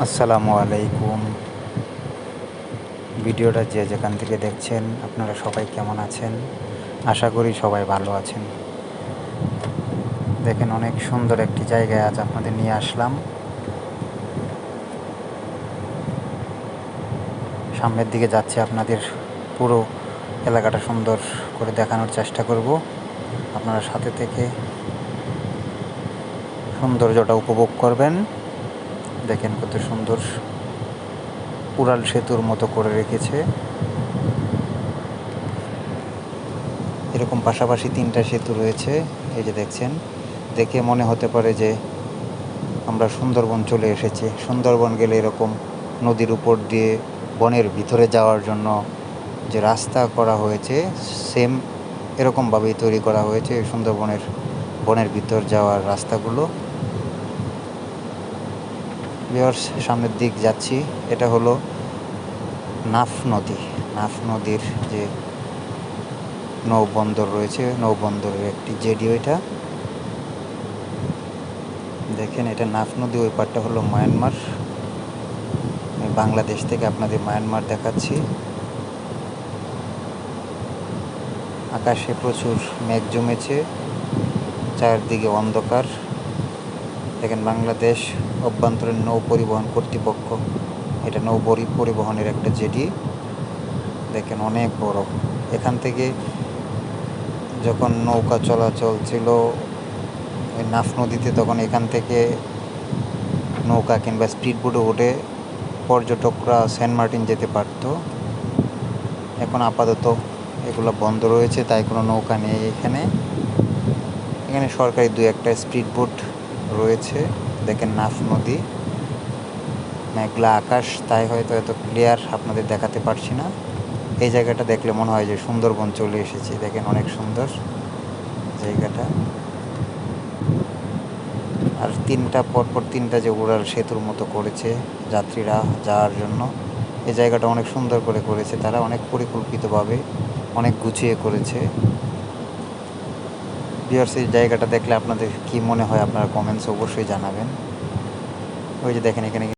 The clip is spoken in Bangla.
আসসালামু আলাইকুম। ভিডিওটা যে যেখান থেকে দেখছেন আপনারা সবাই কেমন আছেন? আশা করি সবাই ভালো আছেন। দেখেন অনেক সুন্দর একটি জায়গায় আজ আপনাদের নিয়ে আসলাম। সামনের দিকে যাচ্ছে, আপনাদের পুরো এলাকাটা সুন্দর করে দেখানোর চেষ্টা করব। আপনারা সাথে থেকে সৌন্দর্যটা উপভোগ করবেন। দেখেন কত সুন্দর, উড়াল সেতুর মতো করে রেখেছে। এরকম পাশাপাশি 3টা সেতু রয়েছে। এই যে দেখছেন, দেখে মনে হতে পারে যে আমরা সুন্দরবন চলে এসেছি। সুন্দরবন গেলে এরকম নদীর উপর দিয়ে বনের ভিতরে যাওয়ার জন্য যে রাস্তা করা হয়েছে, সেম এরকমভাবেই তৈরি করা হয়েছে সুন্দরবনের বনের ভিতর যাওয়ার রাস্তাগুলো। ভিউয়ার্স, সামনের দিক যাচ্ছি। এটা হলো নাফ নদী। নাফ নদীর যে নৌবন্দর রয়েছে, নৌবন্দরের একটি জেডি ওইটা। দেখেন, এটা নাফ নদী, ওই পারটা হলো মায়ানমার। আমি বাংলাদেশ থেকে আপনাদের মায়ানমার দেখাচ্ছি। আকাশে প্রচুর মেঘ জমেছে, চারদিকে অন্ধকার। দেখেন, বাংলাদেশ অভ্যন্তরীণ নৌ পরিবহন কর্তৃপক্ষ, এটা নৌ পরিবহনের একটা জেডি। দেখেন অনেক বড়। এখান থেকে যখন নৌকা চলাচল ছিল ওই নাফ নদীতে, তখন এখান থেকে নৌকা কিংবা স্পিড বোটে উঠে পর্যটকরা সেন্ট মার্টিন যেতে পারত। এখন আপাতত এগুলো বন্ধ রয়েছে, তাই কোনো নৌকা নেই এখানে। এখানে সরকারি 2-1টা স্পিড বোট রয়েছে। দেখেন নাফ নদী, মেঘলা আকাশ, তাই হয়তো এত ক্লিয়ার আপনাদের দেখাতে পারছি না। এই জায়গাটা দেখলে মনে হয় যে সুন্দরবন চলে এসেছি। দেখেন অনেক সুন্দর জায়গাটা। আর পরপর 3টা যে উড়াল সেতুর মতো করেছে যাত্রীরা যাওয়ার জন্য, এই জায়গাটা অনেক সুন্দর করে করেছে তারা, অনেক পরিকল্পিতভাবে, অনেক গুছিয়ে করেছে। ভিউয়ার্স, এই জায়গাটা দেখলে আপনাদের কি মনে হয় আপনারা কমেন্টস অবশ্যই জানাবেন। ওই যে দেখেন, এখানে